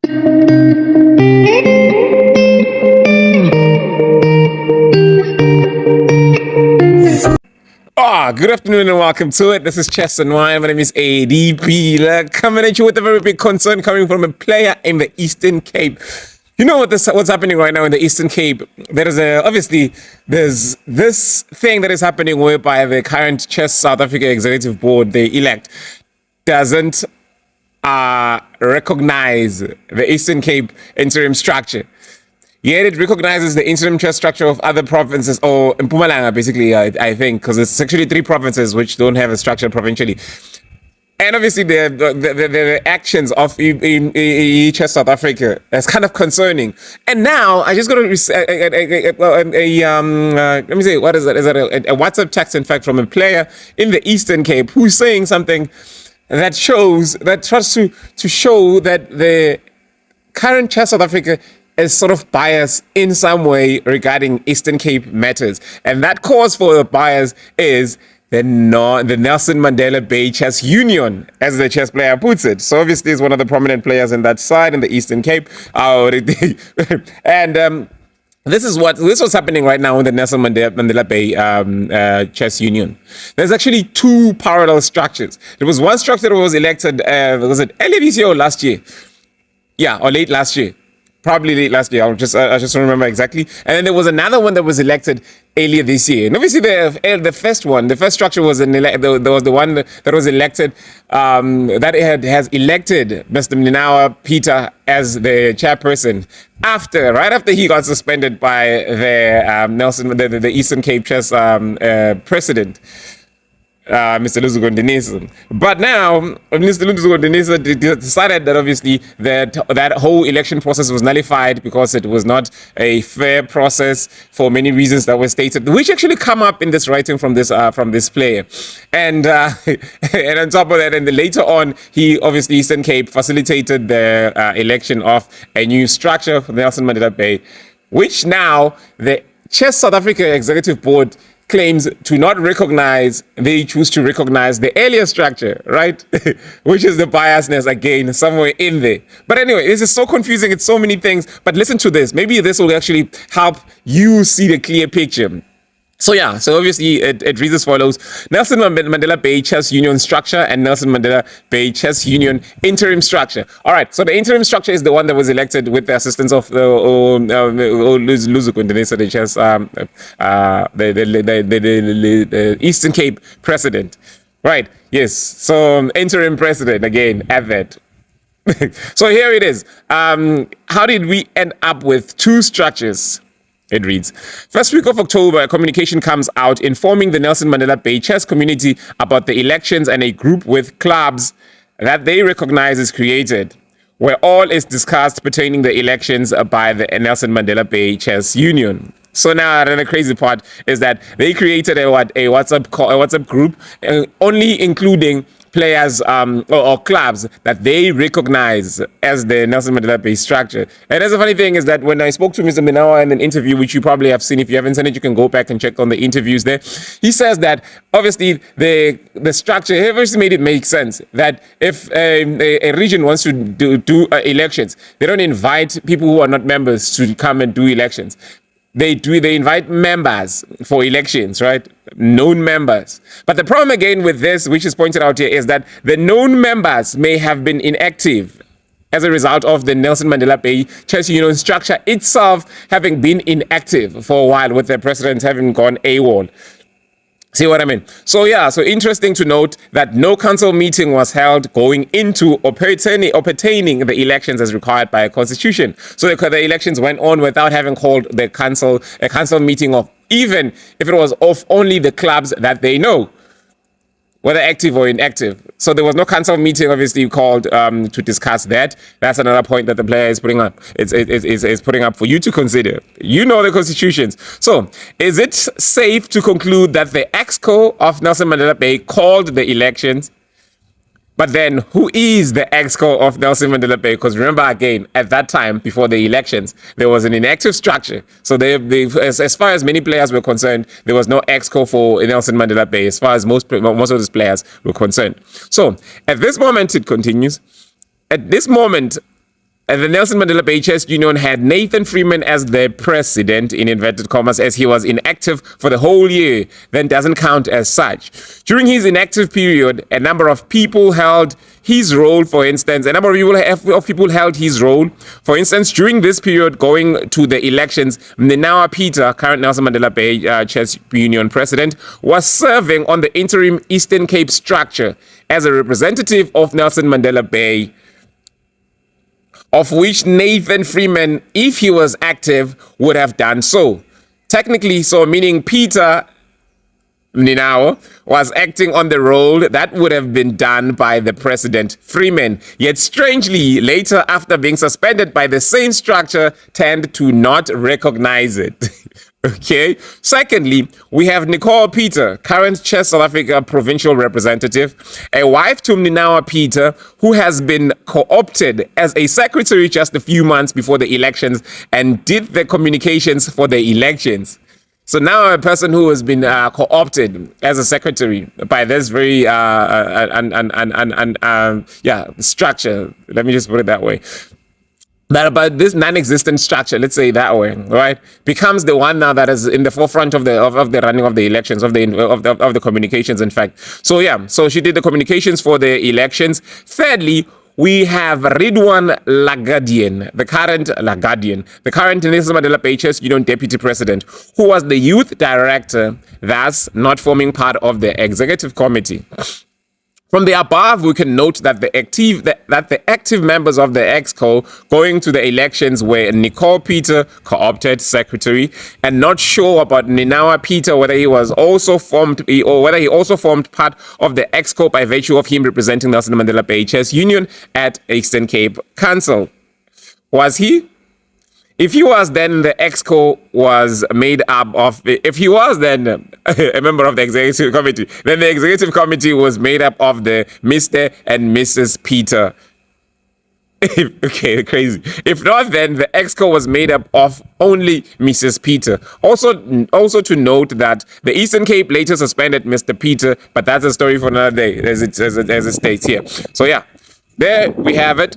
Good afternoon and welcome to it. This is Chess and Wine. My name is ADP. Coming at you with a very big concern coming from a player in the Eastern Cape. You know what's happening right now in the Eastern Cape? There's this thing that is happening whereby the current Chess South Africa Executive Board, the elect, doesn't recognize the Eastern Cape interim structure. Yet it recognizes the interim chess structure of other provinces, or in Mpumalanga, basically, I think, because it's actually 3 provinces which don't have a structure provincially. And obviously, the actions of Chess South Africa is kind of concerning. And now, I just got to let me say, what is it? Is it a WhatsApp text, in fact, from a player in the Eastern Cape who's saying something that tries to show that the current Chess South Africa is sort of biased in some way regarding Eastern Cape matters. And that cause for the bias is the Nelson Mandela Bay Chess Union, as the chess player puts it. So obviously he's one of the prominent players in that side in the Eastern Cape. And this was happening right now in the Nelson Mandela Bay Chess Union. There's actually 2 parallel structures. There was one structure that was elected, was it earlier this year or last year? Yeah, or late last year. Probably late last year. I just don't remember exactly. And then there was another one that was elected earlier this year. And obviously the first structure was there was the one that was elected that has elected Mr. Mninawa Peter as the chairperson right after he got suspended by the Eastern Cape Chess president. Mr. Luzukondenisa. But now, Mr. Luzukondenisa decided that obviously that whole election process was nullified because it was not a fair process for many reasons that were stated, which actually come up in this writing from this player. And and on top of that, and later on, he obviously Eastern Cape facilitated the election of a new structure for the Nelson Mandela Bay, which now the Chess South Africa Executive Board claims to not recognize. They choose to recognize the earlier structure, right? Which is the biasness again somewhere in there. But anyway, this is so confusing. It's so many things. But listen to this. Maybe this will actually help you see the clear picture. So obviously it reads as follows: Nelson Mandela Bay Chess Union structure and Nelson Mandela Bay Chess Union interim structure. All right, so the interim structure is the one that was elected with the assistance of Luzukondenisa, the chess, the Eastern Cape president. Right, yes, so interim president again, at that. So here it is. How did we end up with 2 structures? It reads, first week of October, a communication comes out informing the Nelson Mandela Bay chess community about the elections, and a group with clubs that they recognize is created, where all is discussed pertaining the elections by the Nelson Mandela Bay Chess Union. So now the crazy part is that they created a WhatsApp group, only including players or clubs that they recognize as the Nelson Mandela Bay structure. And that's the funny thing is that when I spoke to Mr. Minawa in an interview, which you probably have seen, if you haven't seen it, you can go back and check on the interviews there. He says that obviously the structure, he obviously made it make sense that if a region wants to do elections, they don't invite people who are not members to come and do elections. They invite members for elections, right? Known members. But the problem again with this, which is pointed out here, is that the known members may have been inactive as a result of the Nelson Mandela Bay Chess Union structure itself having been inactive for a while, with the president having gone AWOL. See what I mean? So interesting to note that no council meeting was held going into or pertaining the elections as required by a constitution. So the elections went on without having called a council meeting of, even if it was of only the clubs that they know, whether active or inactive. So there was no council meeting obviously called to discuss that. That's another point that the player is putting up. It's putting up for you to consider. You know the constitutions. So is it safe to conclude that the ExCo of Nelson Mandela Bay called the elections? But then, who is the ExCo of Nelson Mandela Bay? Because remember, again, at that time, before the elections, there was an inactive structure. So as far as many players were concerned, there was no ExCo for Nelson Mandela Bay, as far as most of these players were concerned. So, at this moment, it continues. At this moment, the Nelson Mandela Bay Chess Union had Nathan Freeman as their president, in inverted commas, as he was inactive for the whole year, then doesn't count as such. During his inactive period, a number of people held his role, for instance, held his role. For instance, during this period, going to the elections, Mninawa Peter, current Nelson Mandela Bay Chess Union president, was serving on the interim Eastern Cape structure as a representative of Nelson Mandela Bay, of which Nathan Freeman, if he was active, would have done so. Technically, so meaning Peter Mninawa was acting on the role that would have been done by the president Freeman. Yet strangely, later after being suspended by the same structure, tend to not recognize it. Okay. Secondly, we have Nicole Peter, current Chess South Africa provincial representative, a wife to Mninawa Peter, who has been co-opted as a secretary just a few months before the elections and did the communications for the elections. So now a person who has been co-opted as a secretary by this very structure. Let me just put it that way. That about this non-existent structure, let's say that way, right, becomes the one now that is in the forefront of the running of the elections, of the communications. In fact, so she did the communications for the elections. Thirdly, we have Ridwan Lagadian, the current Nelson Mandela Bay Chess Union deputy president, who was the youth director, thus not forming part of the executive committee. From the above, we can note that the active members of the ExCo going to the elections were Nicole Peter, co-opted secretary, and not sure about Mninawa Peter whether he also formed part of the ExCo by virtue of him representing Nelson Mandela Bay Chess Union at Eastern Cape Council. Was he? If he was, then the ExCo was made up of, if he was then a member of the executive committee, then the executive committee was made up of the Mr. and Mrs. Peter. Okay, crazy. If not, then the ExCo was made up of only Mrs. Peter. Also to note that the Eastern Cape later suspended Mr. Peter, but that's a story for another day, as it states here. So yeah, there we have it.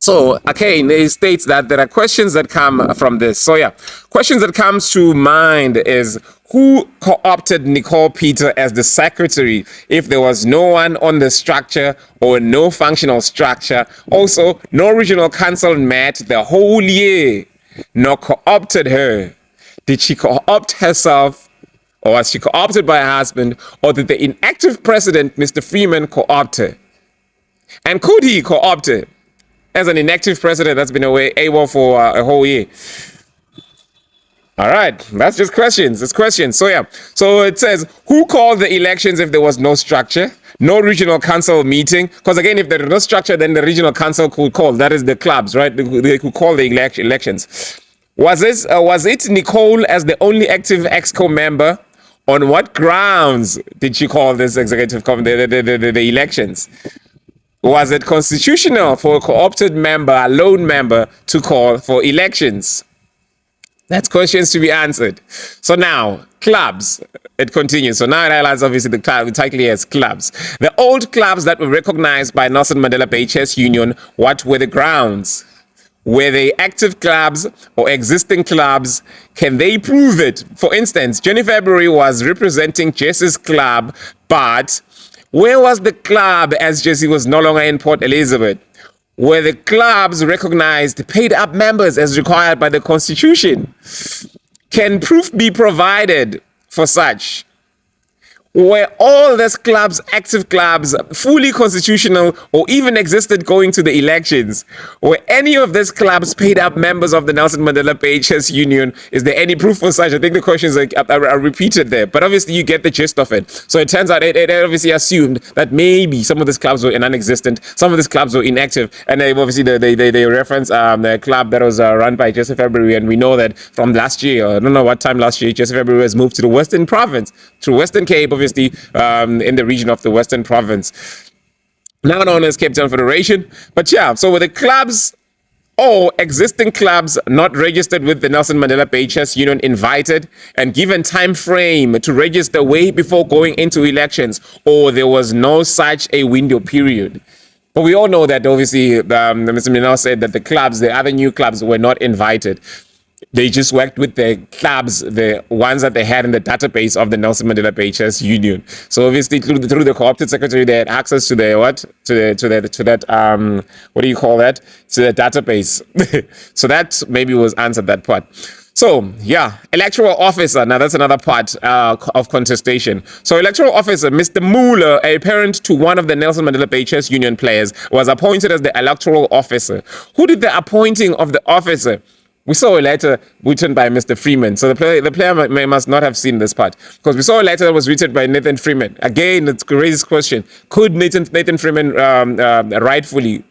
So, again, it states that there are questions that come from this. So, yeah, questions that comes to mind is who co-opted Nicole Peter as the secretary if there was no one on the structure or no functional structure? Also, no regional council met the whole year, nor co-opted her. Did she co-opt herself, or was she co-opted by her husband, or did the inactive president, Mr. Freeman, co-opt her? And could he co-opt her as an inactive president that's been able for a whole year? All right, that's just questions. It's questions. So yeah, so it says who called the elections if there was no structure, no regional council meeting? Because again, if there is no structure, then the regional council could call. That is the clubs, right? They could call the elections. Was it Nicole as the only active ExCo member? On what grounds did she call this executive the elections? Was it constitutional for a co-opted member, a lone member, to call for elections? That's questions to be answered. So now, clubs, it continues. So now it highlights obviously the title here as clubs. The old clubs that were recognized by Nelson Mandela Bay Chess Union, what were the grounds? Were they active clubs or existing clubs? Can they prove it? For instance, Jenny February was representing Jesse's club, but where was the club as Jesse was no longer in Port Elizabeth? Were the clubs recognized paid up members as required by the Constitution? Can proof be provided for such? Were all these clubs, active clubs, fully constitutional or even existed going to the elections? Were any of these clubs paid up members of the Nelson Mandela Bay Chess Union? Is there any proof for such? I think the questions are repeated there, but obviously you get the gist of it. So it turns out it obviously assumed that maybe some of these clubs were non-existent, some of these clubs were inactive, and they obviously they reference the club that was run by Jesse February, and we know that from last year, I don't know what time last year, Jesse February was moved to the Western Province, to Western Cape, obviously in the region of the Western Province, now known as Cape Town Federation. But yeah, so with the clubs or existing clubs not registered with the Nelson Mandela Bay Chess Union invited and given time frame to register way before going into elections, or there was no such a window period. But we all know that obviously Mr. Minal said that the other new clubs were not invited. They just worked with the clubs, the ones that they had in the database of the Nelson Mandela Bay Chess Union. So obviously through the co-opted secretary, they had access to the what do you call that? To the database. So that maybe was answered that part. So, yeah, electoral officer. Now, that's another part of contestation. So, electoral officer, Mr. Muller, a parent to one of the Nelson Mandela Bay Chess Union players, was appointed as the electoral officer. Who did the appointing of the officer? We saw a letter written by Mr. Freeman. So, the player must not have seen this part, because we saw a letter that was written by Nathan Freeman. Again, it raises question. Could Nathan Freeman rightfully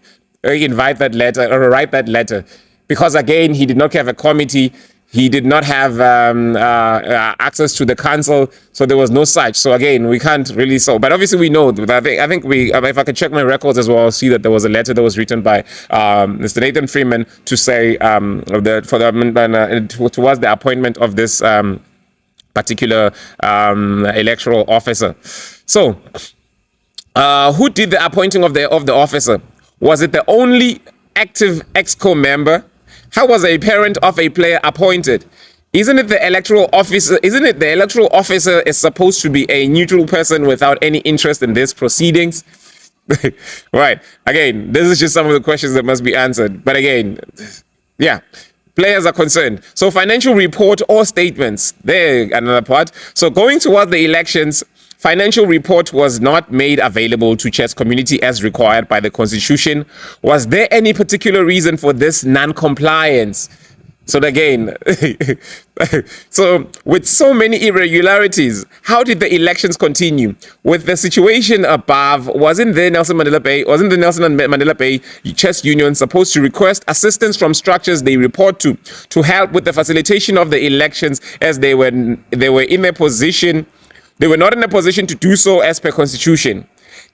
invite that letter or write that letter? Because, again, he did not have a committee. He did not have access to the council, so there was no such. So again, we can't really so. But obviously, we know. I think we. If I can check my records as well, I'll see that there was a letter that was written by Mr. Nathan Freeman to say towards the appointment of this particular electoral officer. So, who did the appointing of the officer? Was it the only active ExCo member? How was a parent of a player appointed? Isn't it the electoral officer? Isn't it the electoral officer is supposed to be a neutral person without any interest in these proceedings? Right. Again, this is just some of the questions that must be answered. But again, yeah. Players are concerned. So financial report or statements. There, another part. So going towards the elections, financial report was not made available to chess community as required by the constitution. Was there any particular reason for this non-compliance? So again, so with so many irregularities, how did the elections continue? With the situation above, wasn't the Nelson Mandela Bay Chess Union supposed to request assistance from structures they report to help with the facilitation of the elections, as they were in a position? They were not in a position to do so as per constitution.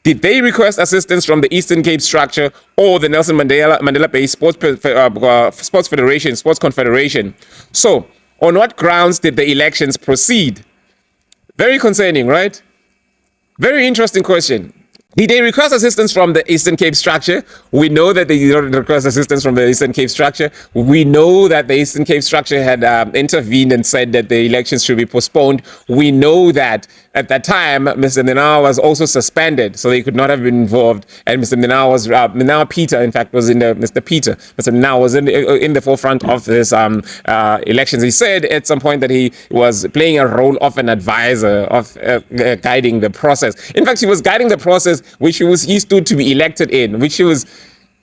Did they request assistance from the Eastern Cape structure or the Nelson Mandela Bay Sports Federation, Sports Confederation? So, on what grounds did the elections proceed? Very concerning, right? Very interesting question. Did they request assistance from the Eastern Cape structure? We know that they did not request assistance from the Eastern Cape structure. We know that the Eastern Cape structure had intervened and said that the elections should be postponed. We know that at that time, Mr. Minal was also suspended, so they could not have been involved. And Mr. Minal was, Peter, in fact, was Mr. Minal was in the forefront of this elections. He said at some point that he was playing a role of an advisor, of guiding the process. In fact, he was guiding the process which he stood to be elected in, which he was,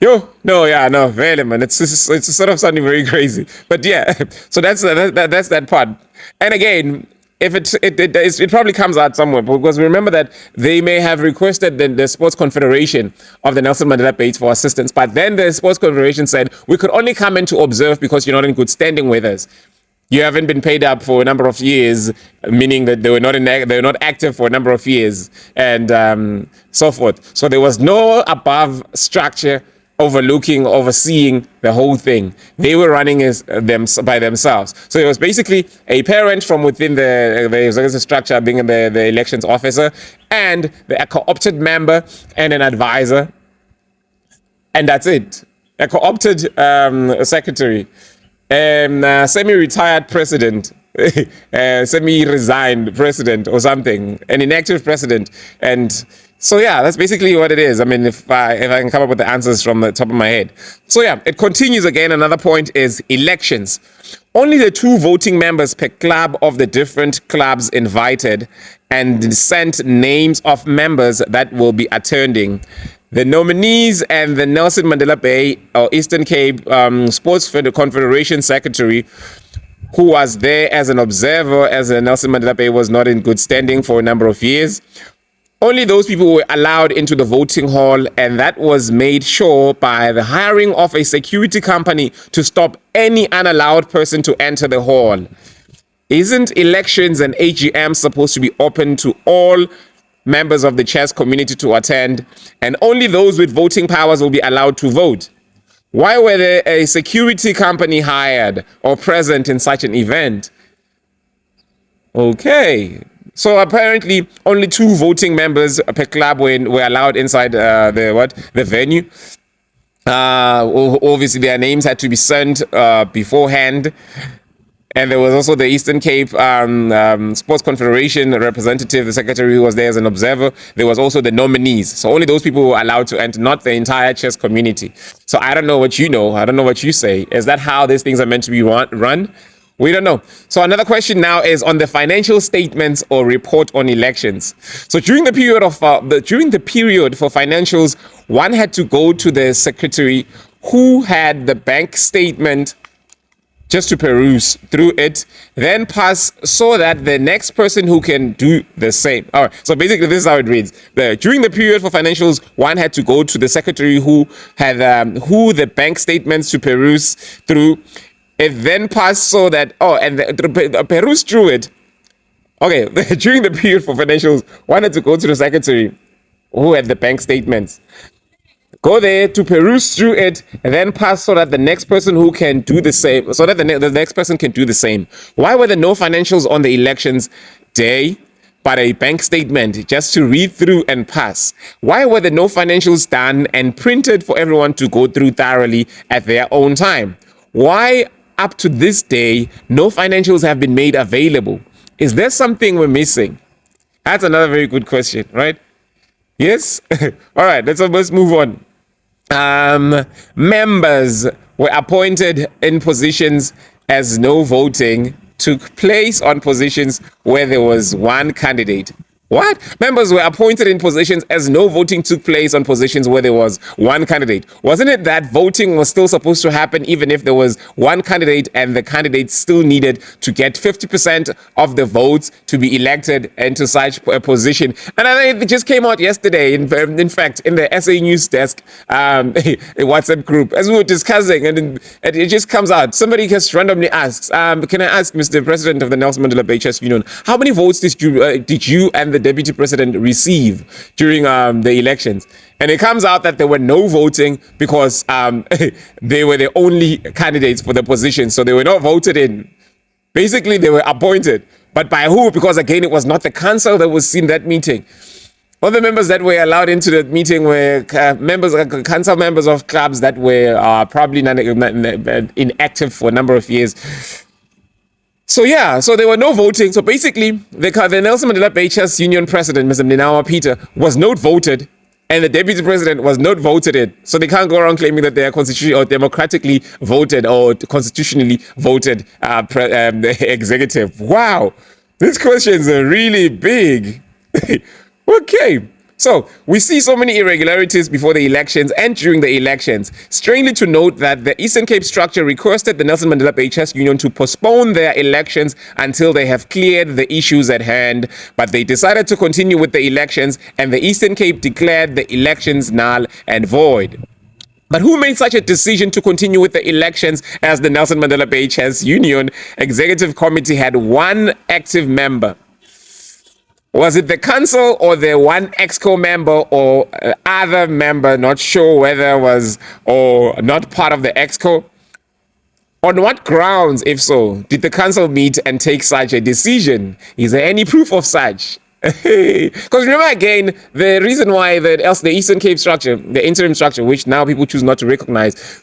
really, man, it's sort of sounding very crazy, but yeah. So that's that part. And again, if it probably comes out somewhere, because remember that they may have requested the Sports Confederation of the Nelson Mandela Bay for assistance, but then the Sports Confederation said we could only come in to observe because you're not in good standing with us. You haven't been paid up for a number of years, meaning that they were not active for a number of years, and so forth. So there was no above structure overseeing the whole thing. They were running by themselves. So it was basically a parent from within the structure being the elections officer, and a co-opted member and an advisor, and that's it. A co-opted secretary. Semi-retired president, semi-resigned president or something, an inactive president. And so, yeah, that's basically what it is. I mean, if I can come up with the answers from the top of my head. So, yeah, it continues again. Another point is elections. Only the 2 voting members per club of the different clubs invited and sent names of members that will be attending. The nominees and the Nelson Mandela Bay or Eastern Cape Sports Confederation Secretary, who was there as an observer, as the Nelson Mandela Bay was not in good standing for a number of years. Only those people were allowed into the voting hall, and that was made sure by the hiring of a security company to stop any unallowed person to enter the hall. Isn't elections and AGM supposed to be open to all members of the chess community to attend, and only those with voting powers will be allowed to vote? Why were there a security company hired or present in such an event? Okay, So apparently, only 2 voting members per club were allowed inside the venue. Obviously, their names had to be sent beforehand. And there was also the Eastern Cape Sports Confederation representative, the secretary who was there as an observer. There was also the nominees. So only those people were allowed to enter, not the entire chess community. So I don't know what you know. I don't know what you say. Is that how these things are meant to be run? We don't know. So another question now is on the financial statements or report on elections. So during the period of period for financials, one had to go to the secretary who had the bank statement just to peruse through it, then pass so that the next person who can do the same. All right, so basically this is how it reads. During the period for financials, one had to go to the secretary who had the bank statements to peruse through. It then passed so that, peruse through it. Okay, during the period for financials, one had to go to the secretary who had the bank statements. Go there to peruse through it and then pass so that the next person who can do the same, so that the next person can do the same. Why were there no financials on the elections day, but a bank statement just to read through and pass? Why were there no financials done and printed for everyone to go through thoroughly at their own time? Why, up to this day, no financials have been made available? Is there something we're missing? That's another very good question, right? Yes? All right, let's move on. Members were appointed in positions as no voting took place on positions where there was one candidate. What? Members were appointed in positions as no voting took place on positions where there was one candidate. Wasn't it that voting was still supposed to happen even if there was one candidate and the candidate still needed to get 50% of the votes to be elected into such a position? And I think it just came out yesterday, in fact, in the SA News Desk a WhatsApp group, as we were discussing, and it just comes out. Somebody just randomly asks, can I ask Mr. President of the Nelson Mandela Bay Chess Union, how many votes did you and the deputy president receive during the elections? And it comes out that there were no voting because they were the only candidates for the position, so they were not voted in. Basically, they were appointed, but by who? Because again, it was not the council that was in that meeting. All the members that were allowed into the meeting were council members of clubs that were probably inactive for a number of years. So yeah, so there were no voting. So basically, the Nelson Mandela Bay Chess Union president, Mr. Mninawa Peter, was not voted, and the deputy president was not voted in. So they can't go around claiming that they are constitutionally or democratically voted or constitutionally voted executive. Wow, these questions are really big. Okay. So we see so many irregularities before the elections and during the elections. Strangely to note that the Eastern Cape structure requested the Nelson Mandela Bay Chess Union to postpone their elections until they have cleared the issues at hand, but they decided to continue with the elections, and the Eastern Cape declared the elections null and void. But who made such a decision to continue with the elections, as the Nelson Mandela Bay Chess Union Executive Committee had one active member? Was it the council or the one ExCo member or other member, not sure whether was or not part of the ExCo? On what grounds, if so, did the council meet and take such a decision? Is there any proof of such? Because remember again, the reason why the Eastern Cape structure, the interim structure, which now people choose not to recognize,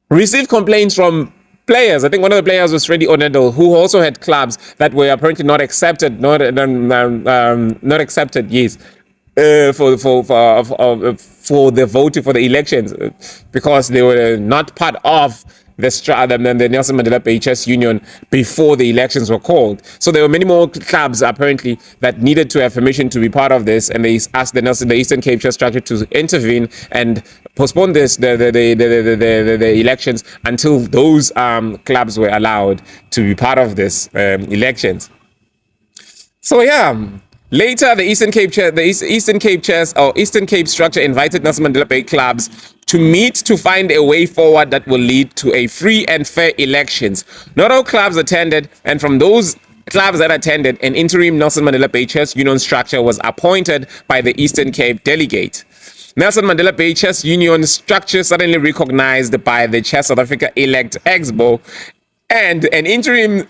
received complaints from players. I think one of the players was Freddie Onedel, who also had clubs that were apparently not accepted, not accepted. Yes, for the voting for the elections because they were not part of the Nelson Mandela Bay Chess Union before the elections were called. So there were many more clubs apparently that needed to have permission to be part of this, and they asked the Eastern Cape Chess Structure to intervene and postpone the elections until those clubs were allowed to be part of this elections. So yeah. Later, the Eastern Cape Chess or Eastern Cape Structure invited Nelson Mandela Bay clubs to meet to find a way forward that will lead to a free and fair elections. Not all clubs attended, and from those clubs that attended, an interim Nelson Mandela Bay Chess Union structure was appointed by the Eastern Cape delegate. Nelson Mandela Bay Chess Union structure suddenly recognized by the Chess South Africa elect ExBo, and an interim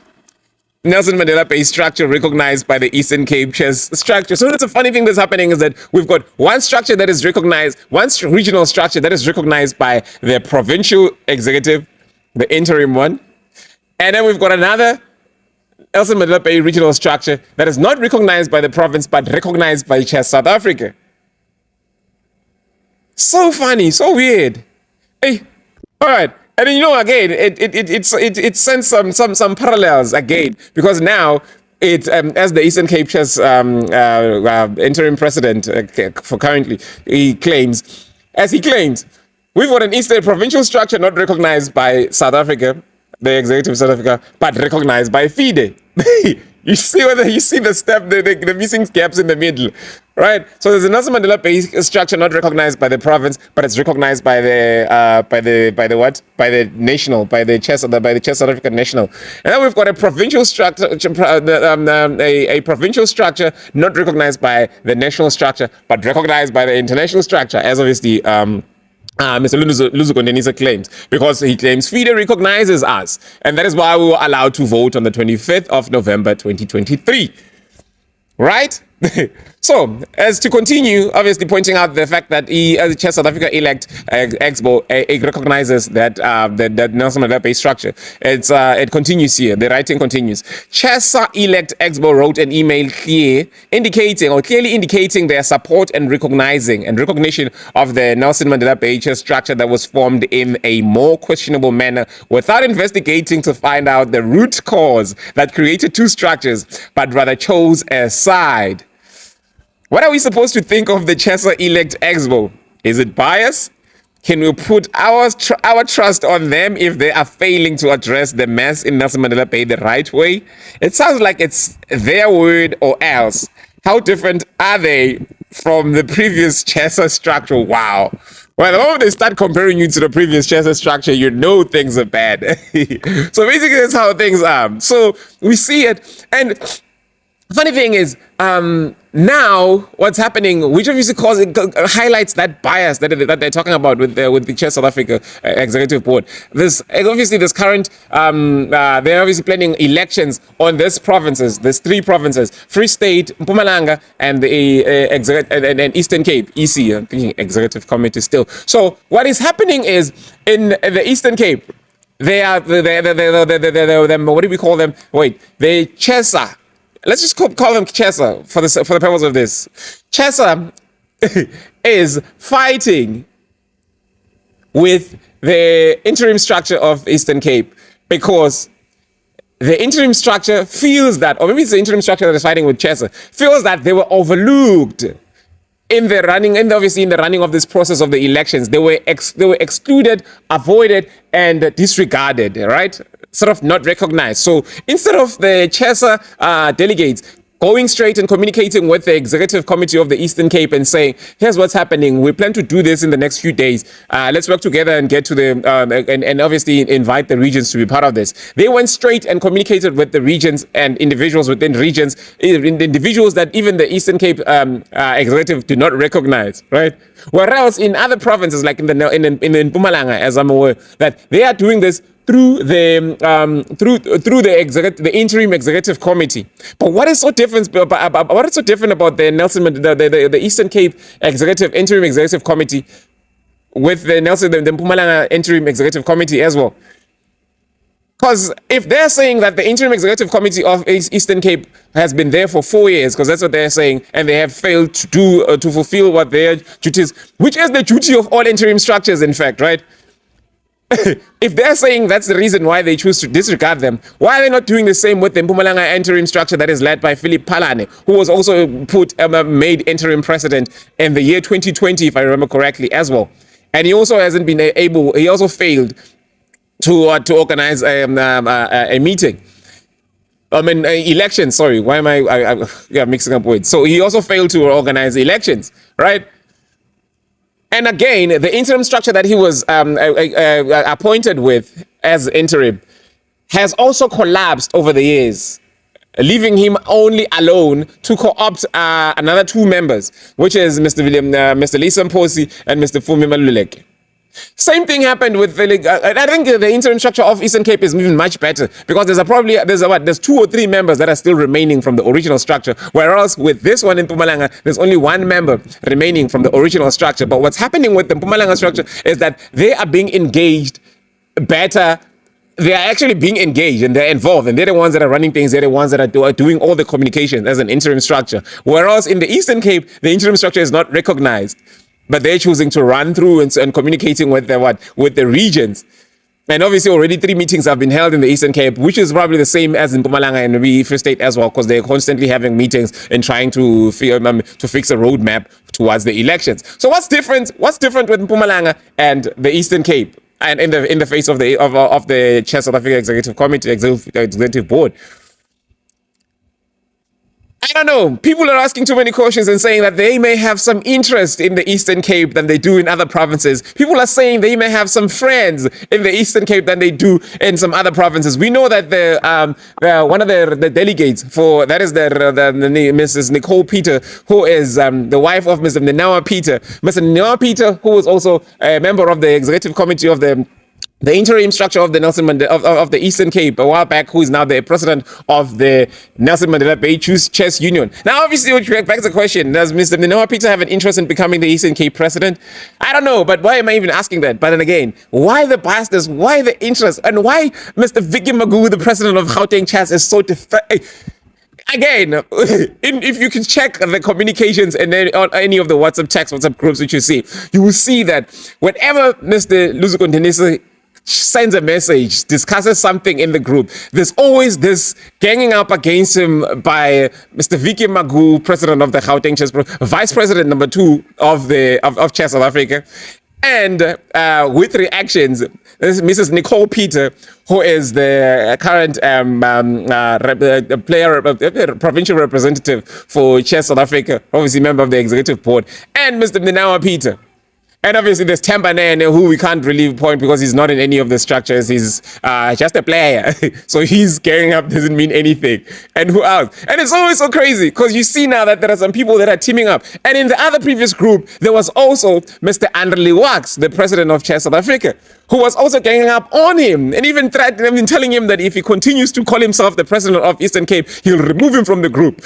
Nelson Mandela Bay structure recognized by the Eastern Cape chess structure. So that's a funny thing that's happening is that we've got one structure that is recognized, one regional structure that is recognized by the provincial executive, the interim one. And then we've got another Nelson Mandela Bay regional structure that is not recognized by the province, but recognized by Chess South Africa. So funny, so weird. Hey, all right. And then, again, it sends some parallels again, because now it as the Eastern Cape Chess interim president for currently, he claims, we've got an Eastern provincial structure not recognized by South Africa, the executive of South Africa, but recognized by FIDE. You see the missing gaps in the middle, right? So there's a Nelson Mandela Bay structure not recognized by the province, but it's recognized by the national, by the Chess South African national. And then we've got a provincial structure, a provincial structure not recognized by the national structure, but recognized by the international structure, as obviously Mr. Luzukondenisa claims, because he claims FIDE recognizes us, and that is why we were allowed to vote on the 25th of November 2023, right? So, as to continue, obviously pointing out the fact that the Chess South Africa elect ExBo recognizes that that Nelson Mandela Bay structure. It continues here. The writing continues. Chess elect ExBo wrote an email clearly indicating their support and recognition of the Nelson Mandela Bay chess structure that was formed in a more questionable manner, without investigating to find out the root cause that created two structures, but rather chose a side. What are we supposed to think of the Chessa-elect ExBo? Is it bias? Can we put our trust on them if they are failing to address the mess in Nelson Mandela Bay the right way? It sounds like it's their word or else. How different are they from the previous Chessa structure? Wow. Well, the moment they start comparing you to the previous Chessa structure, you know things are bad. So basically, that's how things are. So we see it. And funny thing is, now what's happening, which obviously highlights that bias that they're talking about with the Chess South Africa executive board. This current they're obviously planning elections on these three provinces: Free State, Mpumalanga, and the and Eastern Cape EC. I'm thinking executive committee still. So what is happening is in the Eastern Cape, they are the what do we call them? Wait, the Chessa. Let's just call them Chessa for the purpose of this. Chessa is fighting with the interim structure of Eastern Cape because the interim structure feels that, or maybe it's the interim structure that is fighting with Chessa, feels that they were overlooked in the running of this process of the elections. They were excluded, avoided, and disregarded, right? Sort of not recognized. So instead of the Chessa delegates going straight and communicating with the executive committee of the Eastern Cape and saying, here's what's happening, we plan to do this in the next few days, let's work together and get to the and obviously invite the regions to be part of this. They went straight and communicated with the regions and individuals within regions, individuals that even the Eastern Cape executive do not recognize, right? Whereas in other provinces, like in Mpumalanga, as I'm aware, that they are doing this through the interim executive committee. But what is so different about the Eastern Cape interim executive committee with the Mpumalanga interim executive committee as well? Because if they're saying that the interim executive committee of Eastern Cape has been there for 4 years, because that's what they're saying, and they have failed to do to fulfill what their duties, which is the duty of all interim structures, in fact, right? If they're saying that's the reason why they choose to disregard them, why are they not doing the same with the Mpumalanga interim structure that is led by Philip Palane, who was also made interim president in the year 2020, if I remember correctly, as well? And he also hasn't been able, he also failed to organize a meeting. Elections, sorry. Why am I mixing up words? So he also failed to organize elections, right? And again, the interim structure that he was appointed with as interim has also collapsed over the years, leaving him only alone to co-opt another two members, which is Mr. Lisa Mposi and Mr. Fumi Maluleke. Same thing happened with the I think the interim structure of Eastern Cape is even much better because there's 2 or 3 members that are still remaining from the original structure, whereas with this one in Mpumalanga there's only 1 member remaining from the original structure. But what's happening with the Mpumalanga structure is that they are being engaged better. They are actually being engaged and they're involved, and they're the ones that are running things. They're the ones that are doing all the communication as an interim structure. Whereas in the Eastern Cape, the interim structure is not recognized, but they're choosing to run through and communicating with the regions. And obviously, already 3 meetings have been held in the Eastern Cape, which is probably the same as in Mpumalanga and maybe Free State as well, because they're constantly having meetings and trying to fix a roadmap towards the elections. So what's different? What's different with Mpumalanga and the Eastern Cape? And in the face of the Chair South Africa Executive Committee, Executive Board. I don't know. People are asking too many questions and saying that they may have some interest in the Eastern Cape than they do in other provinces. People are saying they may have some friends in the Eastern Cape than they do in some other provinces. We know that one of the delegates for that is the Mrs. Nicole Peter, who is the wife of Mr. Ninawa Peter. Mr. Ninawa Peter, who is also a member of the executive committee of the interim structure of the Nelson Mandela of the Eastern Cape a while back, who is now the president of the Nelson Mandela Bay Chess Union. Now, obviously, which begs the question: does Mr. Ninawa Peter have an interest in becoming the Eastern Cape president? I don't know, but why am I even asking that? But then again, why the biasness? Why the interest? And why Mr. Vicky Magoo, the president of Gauteng Chess, is so Again, if you can check the communications and then on any of the WhatsApp groups which you see, you will see that whenever Mr. Luzuko Ndenisa sends a message, discusses something in the group, there's always this ganging up against him by Mr. Vicky Magoo, president of the Gauteng Chess, vice president number 2 of Chess South Africa, and with reactions, Mrs. Nicole Peter, who is the current provincial representative for Chess South Africa, obviously member of the executive board, and Mr. Ninawa Peter. And obviously there's Tambane, who we can't really point because he's not in any of the structures. He's just a player. So he's gearing up doesn't mean anything. And who else? And it's always so crazy because you see now that there are some people that are teaming up. And in the other previous group, there was also Mr. Andrely Wax, the president of Chess South Africa, who was also ganging up on him and even telling him that if he continues to call himself the president of Eastern Cape, he'll remove him from the group.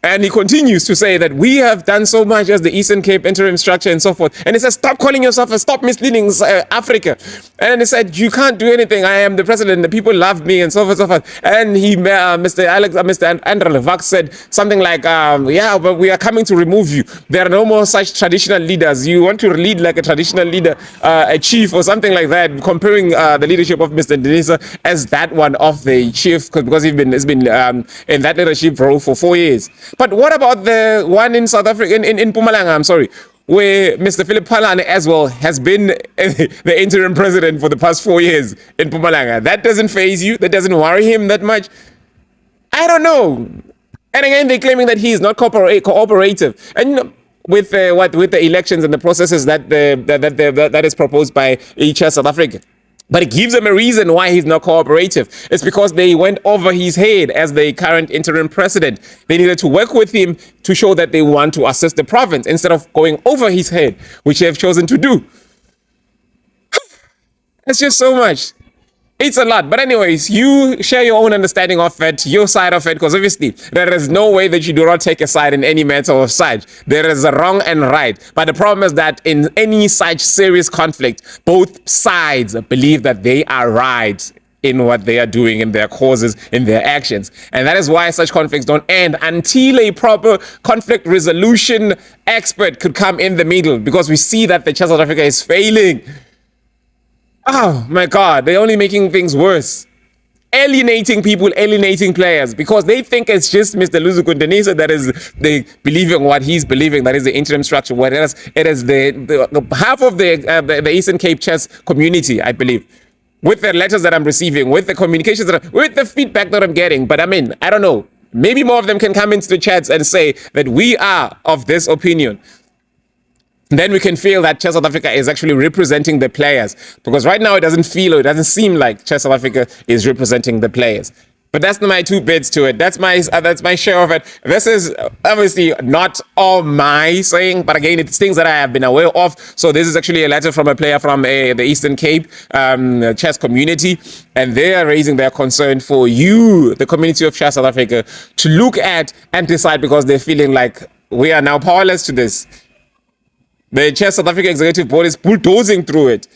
And he continues to say that we have done so much as the Eastern Cape interim structure and so forth. And he says, stop calling yourself and stop misleading Africa. And he said, you can't do anything. I am the president. The people love me and so forth, so forth. And Mr. Andrely Wax said something like, yeah, but we are coming to remove you. There are no more such traditional leaders. You want to lead like a traditional leader, a chief or something like that, comparing the leadership of Mr. Ndenisa as that one of the chief, because he's been in that leadership role for 4 years. But what about the one in South Africa, in Mpumalanga, I'm sorry, where Mr. Philip Palane as well has been the interim president for the past 4 years in Mpumalanga? That doesn't faze you? That doesn't worry him that much? I don't know. And again, they're claiming that he is not cooperative. And with the elections and the processes that is proposed by Chess South Africa. But it gives them a reason why he's not cooperative. It's because they went over his head as the current interim president. They needed to work with him to show that they want to assist the province instead of going over his head, which they have chosen to do. It's just so much. It's a lot. But anyways, you share your own understanding of it, your side of it, because obviously there is no way that you do not take a side in any matter of side. There is a wrong and right. But the problem is that in any such serious conflict, both sides believe that they are right in what they are doing, in their causes, in their actions. And that is why such conflicts don't end until a proper conflict resolution expert could come in the middle, because we see that the Chess South Africa is failing. Oh my God, they're only making things worse. Alienating people, alienating players, because they think it's just Mr. Luzuko Ndenisa that is believing what he's believing, that is the interim structure. Whereas it is the half of the Eastern Cape chess community, I believe, with the letters that I'm receiving, with the communications, with the feedback that I'm getting. But I mean, I don't know. Maybe more of them can come into the chats and say that we are of this opinion. Then we can feel that Chess South Africa is actually representing the players. Because right now it doesn't seem like Chess South Africa is representing the players. But that's my 2 bits to it. That's my share of it. This is obviously not all my saying, but again, it's things that I have been aware of. So this is actually a letter from a player from the Eastern Cape chess community, and they are raising their concern for you, the community of chess South Africa, to look at and decide, because they're feeling like we are now powerless to this. The Chess South Africa Executive Board is bulldozing through it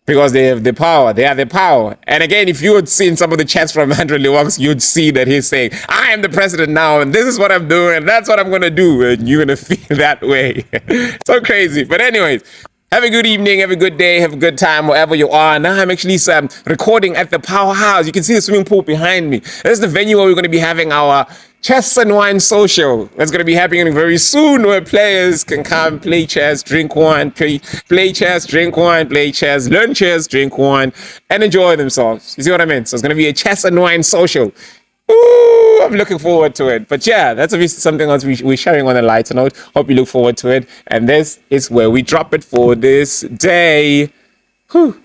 because they have the power. They are the power. And again, if you had seen some of the chats from Andrew Lewis, you'd see that he's saying, I am the president now, and this is what I'm doing, and that's what I'm going to do. And you're going to feel that way. So crazy. But anyways, have a good evening, have a good day, have a good time wherever you are. Now I'm actually recording at the Powerhouse. You can see the swimming pool behind me. This is the venue where we're going to be having our Chess and Wine Social. That's going to be happening very soon, where players can come play chess, drink wine, play chess, drink wine, play chess, learn chess, drink wine, and enjoy themselves. You see what I mean? So it's going to be a Chess and Wine Social. Ooh, I'm looking forward to it. But yeah, that's obviously something else we're sharing on a lighter note. Hope you look forward to it. And this is where we drop it for this day. Whew.